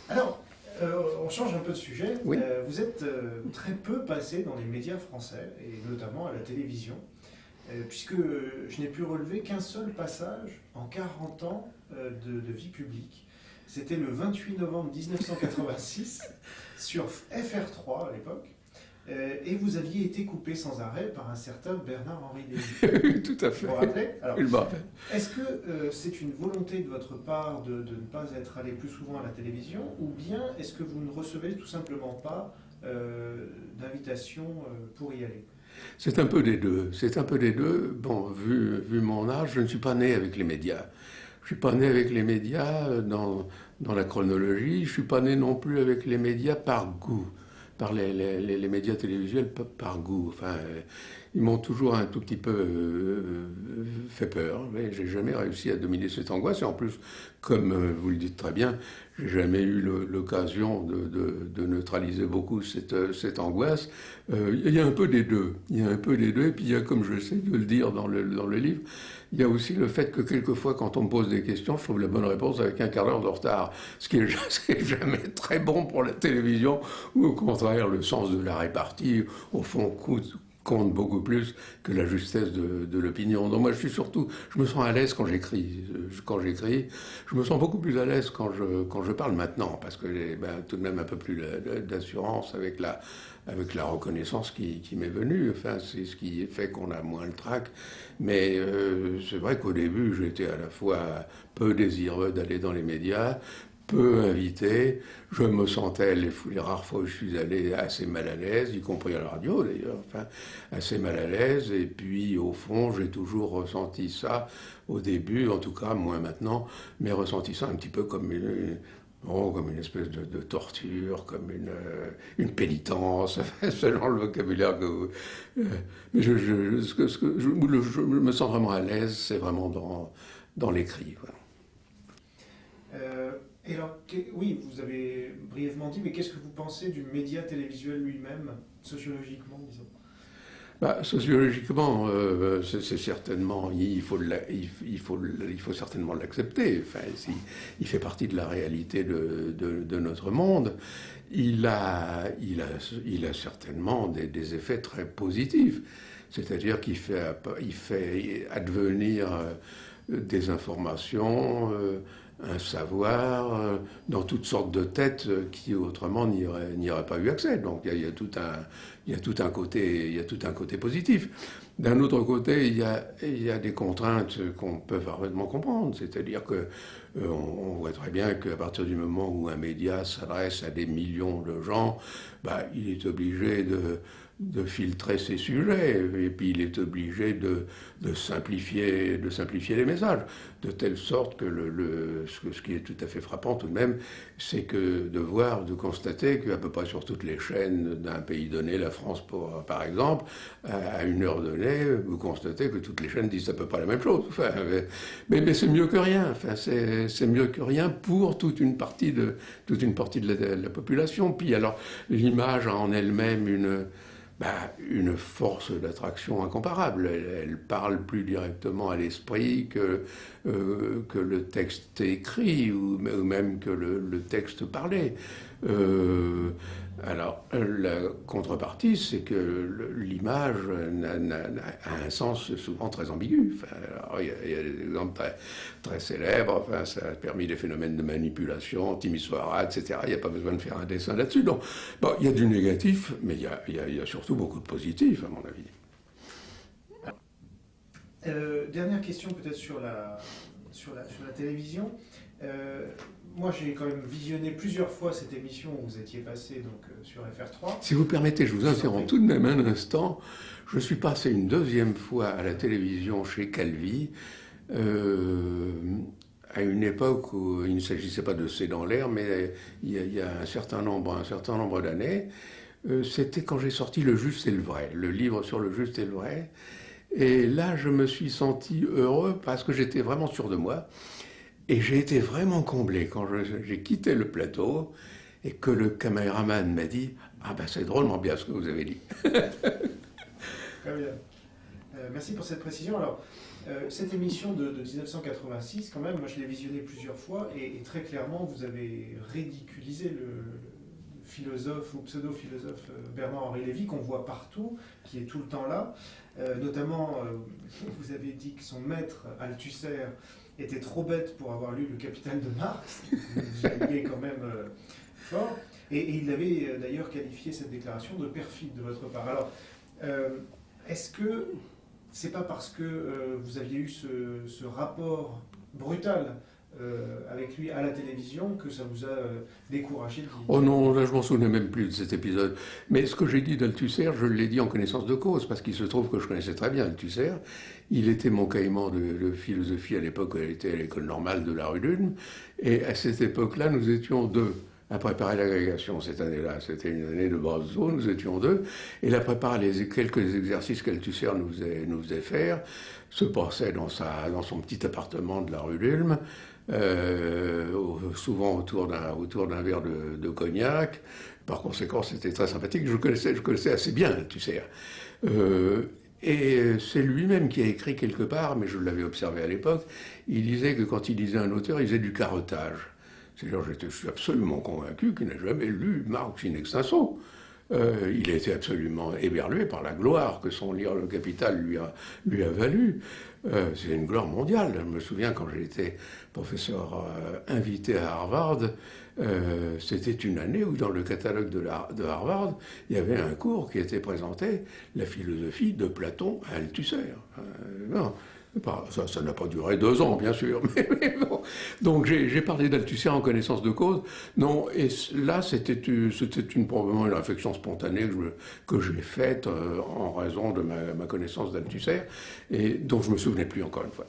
Alors, on change un peu de sujet. Oui. Vous êtes très peu passé dans les médias français, et notamment à la télévision, puisque je n'ai pu relever qu'un seul passage en 40 ans de vie publique. C'était le 28 novembre 1986 sur FR3 à l'époque. Et vous aviez été coupé sans arrêt par un certain Bernard-Henri Lévy. Tout à fait. Vous vous rappelez? Alors, Il me rappelle. est-ce que c'est une volonté de votre part de ne pas être allé plus souvent à la télévision, ou bien est-ce que vous ne recevez tout simplement pas d'invitation pour y aller? C'est un peu des deux. C'est un peu des deux. Bon, vu mon âge, je ne suis pas né avec les médias. Je ne suis pas né avec les médias dans la chronologie. Je ne suis pas né non plus avec les médias par goût. Par les médias télévisuels par goût. Enfin, ils m'ont toujours un tout petit peu fait peur, mais j'ai jamais réussi à dominer cette angoisse. Et en plus, comme vous le dites très bien, j'ai jamais eu l'occasion de neutraliser beaucoup cette angoisse. Il y a un peu des deux. Il y a un peu des deux. Et puis il y a, comme j'essaie de le dire dans le livre, il y a aussi le fait que quelquefois, quand on me pose des questions, je trouve la bonne réponse avec un quart d'heure de retard. Ce qui est jamais très bon pour la télévision, ou au contraire, le sens de la répartie, au fond, compte beaucoup plus que la justesse de l'opinion. Donc moi, je me sens à l'aise quand j'écris. Je me sens beaucoup plus à l'aise quand je parle maintenant, parce que j'ai tout de même un peu plus d'assurance avec la reconnaissance qui m'est venue. Enfin, c'est ce qui fait qu'on a moins le trac. Mais c'est vrai qu'au début, j'étais à la fois peu désireux d'aller dans les médias, peu invité. Je me sentais, les rares fois où je suis allé, assez mal à l'aise, y compris à la radio d'ailleurs, enfin, assez mal à l'aise. Et puis, au fond, j'ai toujours ressenti ça, au début, en tout cas, moins maintenant, mais ressenti ça un petit peu comme une espèce de torture, comme une pénitence, selon le vocabulaire que vous... Mais je me sens vraiment à l'aise, c'est vraiment dans l'écrit. Voilà. Et alors, oui, vous avez brièvement dit, mais qu'est-ce que vous pensez du média télévisuel lui-même, sociologiquement, disons? Sociologiquement, c'est certainement, il faut certainement l'accepter. Enfin, il fait partie de la réalité de notre monde. Il a certainement des effets très positifs. C'est-à-dire qu'il fait advenir des informations, un savoir dans toutes sortes de têtes qui autrement n'y auraient pas eu accès. Donc il y a tout un côté positif. D'un autre côté, il y a des contraintes qu'on peut parfaitement comprendre. C'est-à-dire que on voit très bien qu'à partir du moment où un média s'adresse à des millions de gens, il est obligé de filtrer ses sujets, et puis il est obligé de simplifier les messages, de telle sorte que ce qui est tout à fait frappant tout de même, c'est de constater qu'à peu près sur toutes les chaînes d'un pays donné, la France par exemple, à une heure donnée, vous constatez que toutes les chaînes disent à peu près la même chose. Enfin, mais c'est mieux que rien. Enfin, c'est mieux que rien pour toute une partie de la population. Puis alors, l'image a en elle-même une force d'attraction incomparable. Elle parle plus directement à l'esprit que le texte écrit ou même que le texte parlé. Alors, la contrepartie, c'est que l'image a un sens souvent très ambigu. Enfin, alors, il y a des exemples très, très célèbres. Enfin, ça a permis des phénomènes de manipulation, Timisoara, etc. Il n'y a pas besoin de faire un dessin là-dessus. Donc, il y a du négatif, mais il y a surtout beaucoup de positif, à mon avis. Dernière question peut-être sur la télévision. Moi, j'ai quand même visionné plusieurs fois cette émission où vous étiez passé donc, sur FR3. Si vous permettez, je vous interromps tout de même un instant. Je suis passé une deuxième fois à la télévision chez Calvi, à une époque où il ne s'agissait pas de C'est dans l'air, mais il y a un certain nombre d'années. C'était quand j'ai sorti Le Juste et le Vrai, le livre sur le juste et le vrai. Et là, je me suis senti heureux parce que j'étais vraiment sûr de moi. Et j'ai été vraiment comblé quand j'ai quitté le plateau et que le caméraman m'a dit « Ah c'est drôlement bien ce que vous avez dit ». Très bien. Merci pour cette précision. Alors, Cette émission de 1986, quand même, moi je l'ai visionnée plusieurs fois, et très clairement, vous avez ridiculisé le philosophe ou pseudo-philosophe Bernard-Henri Lévy, qu'on voit partout, qui est tout le temps là. Notamment, vous avez dit que son maître, Althusser, était trop bête pour avoir lu le Capital de Marx. Vous avez quand même fort. Et il avait d'ailleurs qualifié cette déclaration de perfide de votre part. Alors, est-ce que c'est pas parce que vous aviez eu ce rapport brutal avec lui à la télévision que ça vous a découragé de... Oh non, là je m'en souvenais même plus de cet épisode. Mais ce que j'ai dit d'Althusser, je l'ai dit en connaissance de cause, parce qu'il se trouve que je connaissais très bien Althusser. Il était mon caïman de philosophie à l'époque où elle était à l'école normale de la rue d'Ulm. Et à cette époque-là, nous étions deux à préparer l'agrégation cette année-là. C'était une année de bravo, nous étions deux. Et la préparer quelques exercices qu'Althusser nous faisait faire se passait dans son petit appartement de la rue d'Ulm. Souvent autour d'un verre de cognac. Par conséquent, c'était très sympathique. Je connaissais assez bien Althusser. Et c'est lui-même qui a écrit quelque part, mais je l'avais observé à l'époque, il disait que quand il lisait un auteur, il faisait du carottage. C'est-à-dire, je suis absolument convaincu qu'il n'a jamais lu Marx in extenso. Il a été absolument éberlué par la gloire que son lire Le Capital lui a valu. C'est une gloire mondiale. Je me souviens quand j'ai été professeur invité à Harvard, c'était une année où dans le catalogue de Harvard, il y avait un cours qui était présenté, la philosophie de Platon à Althusser. Non. Ça n'a pas duré 2 ans, bien sûr, mais bon. Donc j'ai parlé d'Althusser en connaissance de cause. Non, et là, c'était probablement une réflexion spontanée que j'ai faite en raison de ma connaissance d'Althusser, et dont je ne me souvenais plus encore une fois.